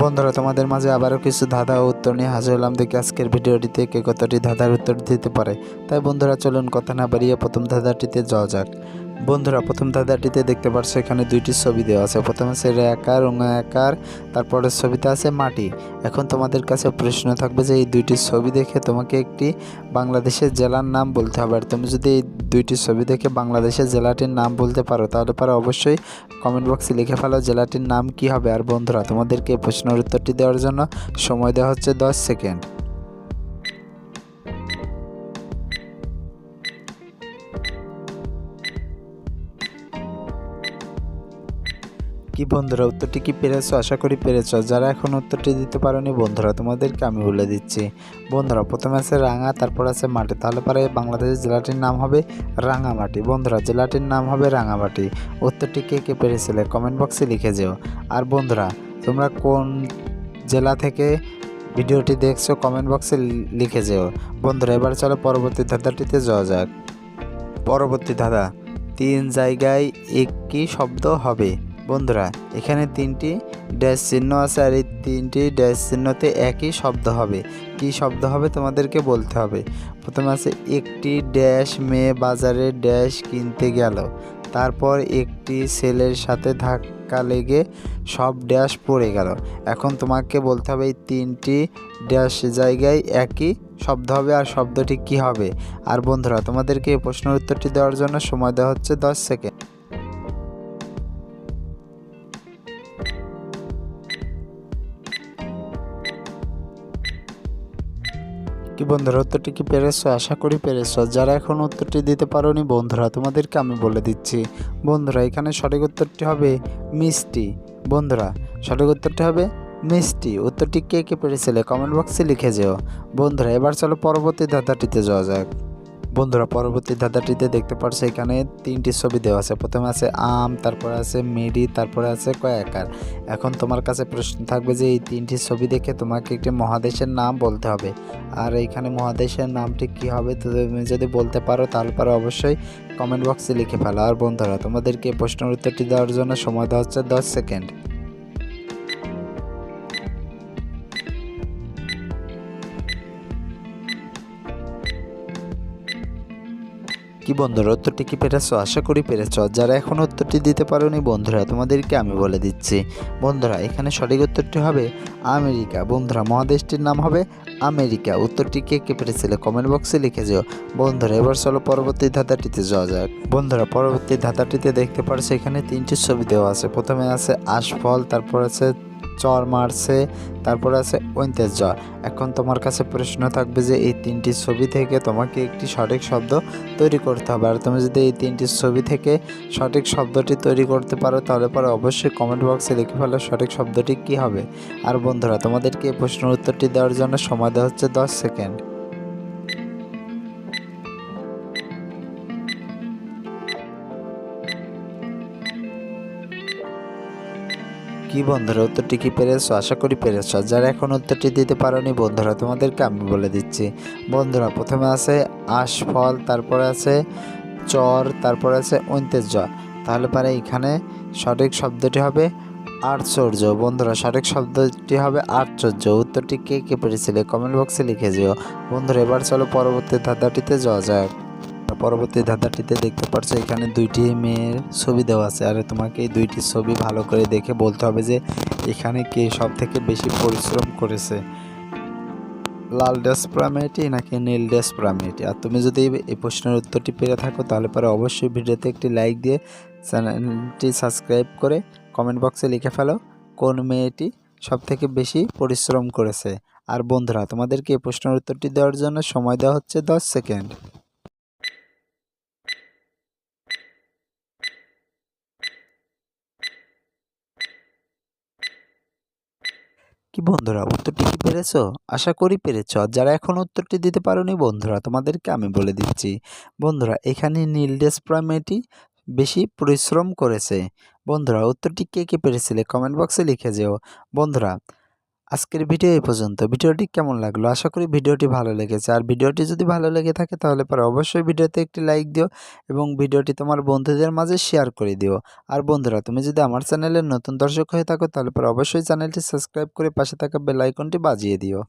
বন্ধুরা, তোমাদের মাঝে আবারও কিছু ধাঁধা ও উত্তর নিয়ে হাজির হলাম। দেখি আজকের ভিডিওটিতে কে কতটি ধাঁধার উত্তর দিতে পারে। তাই বন্ধুরা, চলুন কথা না বাড়িয়ে প্রথম ধাঁধাটিতে যাওয়া যাক। বন্ধুরা, প্রথম ধাঁধাটিতে দেখতে পাচ্ছ এখানে দুইটি ছবি দেওয়া আছে। প্রথমে আছে রেখার আকার, তারপরে ছবিতে আছে মাটি। এখন তোমাদের কাছে প্রশ্ন থাকবে যে এই দুইটি ছবি দেখে তোমাকে একটি বাংলাদেশের জেলার নাম বলতে হবে। আর তুমি যদি এই দুইটি ছবি দেখে বাংলাদেশের জেলাটির নাম বলতে পারো তাহলে পরে অবশ্যই কমেন্ট বক্সে লিখে ফেলো জেলাটির নাম কি হবে। আর বন্ধুরা, তোমাদেরকে প্রশ্নের উত্তরটি দেওয়ার জন্য সময় দেওয়া হচ্ছে 10 সেকেন্ড। কি বন্ধুরা, উত্তরটি কি পেরেছো? আশা করি পেরেছো। যারা এখন উত্তরটি দিতে পারোনি বন্ধুরা, তোমাদেরকে আমি বলে দিচ্ছি। বন্ধুরা, প্রথমে আছে রাঙা, তারপর আছে মাটি। তাহলে পরে বাংলাদেশের জেলাটির নাম হবে রাঙামাটি। বন্ধুরা, জেলাটির নাম হবে রাঙামাটি। উত্তরটি কে কে পেরেছিলে কমেন্ট বক্সে লিখে যেও। আর বন্ধুরা, তোমরা কোন জেলা থেকে ভিডিওটি দেখছো কমেন্ট বক্সে লিখে যেও। বন্ধুরা, এবার চলো পরবর্তী ধাঁধাটিতে যাওয়া যাক। পরবর্তী ধাঁধা, 3 জায়গায় একই শব্দ হবে। বন্ধুরা, এখানে 3টি ড্যাশ চিহ্ন আছে আর এই 3টি ড্যাশ চিহ্নতে একই শব্দ হবে। কি শব্দ হবে তোমাদেরকে বলতে হবে। প্রথমে আছে একটি ড্যাশ মেয়ে বাজারে ড্যাশ কিনতে গেল। তারপর একটি ছেলের সাথে ধাক্কা লেগে সব ড্যাশ পড়ে গেল। এখন তোমাকে বলতে হবে এই 3টি ড্যাশ জায়গায় একই শব্দ হবে আর শব্দটি কি হবে। আর বন্ধুরা, তোমাদেরকে এই প্রশ্নের উত্তরটি দেওয়ার জন্য সময় দেওয়া হচ্ছে 10 সেকেন্ড। কি বন্ধুরা, উত্তরটি কি পেরেছো? আশা করি পেরেছো। যারা এখন উত্তরটি দিতে পারোনি বন্ধুরা, তোমাদেরকে আমি বলে দিচ্ছি। বন্ধুরা, এখানে সঠিক উত্তরটি হবে মিষ্টি। বন্ধুরা, সঠিক উত্তরটি হবে মিষ্টি। উত্তরটি কে কে পেরেছিলে কমেন্ট বক্সে লিখে যেও। বন্ধুরা, এবার চলো পরবর্তী ধাঁধাটিতে যাওয়া যাক। বন্ধুরা, পরবর্তী ধাঁধাটিতে দেখতে পাচ্ছ এখানে 3টি ছবি দেওয়া আছে। প্রথমে আছে আম, তারপরে আছে মেডি, তারপরে আছে কয়াকার। এখন তোমার কাছে প্রশ্ন থাকবে যে এই 3টি ছবি দেখে তোমাকে একটি মহাদেশের নাম বলতে হবে। আর এইখানে মহাদেশের নামটি কি হবে তুমি যদি বলতে পারো তাহলে পরে অবশ্যই কমেন্ট বক্সে লিখে ফেলো। আর বন্ধুরা, তোমাদেরকে প্রশ্নের উত্তরটি দেওয়ার জন্য সময় দেওয়া হচ্ছে 10 সেকেন্ড। কি বন্ধুরা, উত্তরটি কি পেরেছো? আশা করি পেরেছো। যারা এখন উত্তরটি দিতে পারোনি বন্ধুরা, তোমাদেরকে আমি বলে দিচ্ছি। বন্ধুরা, এখানে সঠিক উত্তরটি হবে আমেরিকা। বন্ধুরা, মহাদেশটির নাম হবে আমেরিকা। উত্তরটি কে কে পেরেছিলে কমেন্ট বক্সে লিখে যেও। বন্ধুরা, এবার চলো পরবর্তী ধাঁধাটিতে যাওয়া যাক। বন্ধুরা, পরবর্তী ধাঁধাটিতে দেখতে পারছো এখানে 3টি ছবি দেওয়া আছে। প্রথমে আছে আশফল, তারপর আছে চর মারছে, তারপরে আছে ঐন্তেজ জ। এখন তোমার কাছে প্রশ্ন থাকবে যে এই 3টি ছবি থেকে তোমাকে একটি সঠিক শব্দ তৈরি করতে হবে। আর তুমি যদি এই 3টি ছবি থেকে সঠিক শব্দটি তৈরি করতে পারো তাহলে পরে অবশ্যই কমেন্ট বক্সে লিখে ফেলো সঠিক শব্দটি কি হবে। আর বন্ধুরা, তোমাদেরকে এই প্রশ্নের উত্তরটি দেওয়ার জন্য সময় দেওয়া হচ্ছে 10 সেকেন্ড। কি বন্ধুরা, উত্তরটি কি পেরেছো? আশা করি পেরেছো। যারা এখন উত্তরটি দিতে পারোনি বন্ধুরা, তোমাদেরকে আমি বলে দিচ্ছি। বন্ধুরা, প্রথমে আছে আশফল, তারপরে আছে চর, তারপরে আছে ঐন্তেজ জ। তাহলে পরে এখানে সঠিক শব্দটি হবে আশ্চর্য। বন্ধুরা, সঠিক শব্দটি হবে আশ্চর্য। উত্তরটি কে কে পেরেছিলে কমেন্ট বক্সে লিখে যেও। বন্ধুরা, এবার চলো পরবর্তী ধাঁধাটিতে যাওয়া যাক। পরবর্তী ধাঁধাটিতে দেখতে পাচ্ছ এখানে 2টি মেয়ের ছবি দেওয়া আছে। আর তোমাকে এই 2টি ছবি ভালো করে দেখে বলতে হবে যে এখানে কে সব থেকে বেশি পরিশ্রম করেছে, লাল ড্রেস পরা মেয়েটি নাকি নীল ড্রেস পরা মেয়েটি। আর তুমি যদি এই প্রশ্নের উত্তরটি পেরে থাকো তাহলে পরে অবশ্যই ভিডিওতে একটি লাইক দিয়ে চ্যানেলটি সাবস্ক্রাইব করে কমেন্ট বক্সে লিখে ফেলো কোন মেয়েটি সব থেকে বেশি পরিশ্রম করেছে। আর বন্ধুরা, তোমাদেরকে এই প্রশ্নের উত্তরটি দেওয়ার জন্য সময় দেওয়া হচ্ছে 10 সেকেন্ড। কি বন্ধুরা, উত্তরটি কি পেরেছো? আশা করি পেরেছো। যারা এখন উত্তরটি দিতে পারোনি বন্ধুরা, তোমাদেরকে আমি বলে দিচ্ছি। বন্ধুরা, এখানে নীল ড্রেস পরা মেয়েটি বেশি পরিশ্রম করেছে। বন্ধুরা, উত্তরটি কে কে পেরেছিলে কমেন্ট বক্সে লিখে যেও। বন্ধুরা, আজকের ভিডিও এই পর্যন্ত। ভিডিওটি কেমন লাগলো? আশা করি ভিডিওটি ভালো লেগেছে। আর ভিডিওটি যদি ভালো লেগে থাকে তাহলে পরে অবশ্যই ভিডিওতে একটি লাইক দিও এবং ভিডিওটি তোমার বন্ধুদের মাঝে শেয়ার করে দিও। আর বন্ধুরা, তুমি যদি আমার চ্যানেলের নতুন দর্শক হয়ে থাকো তাহলে পরে অবশ্যই চ্যানেলটি সাবস্ক্রাইব করে পাশে থাকা বেল আইকনটি বাজিয়ে দিও।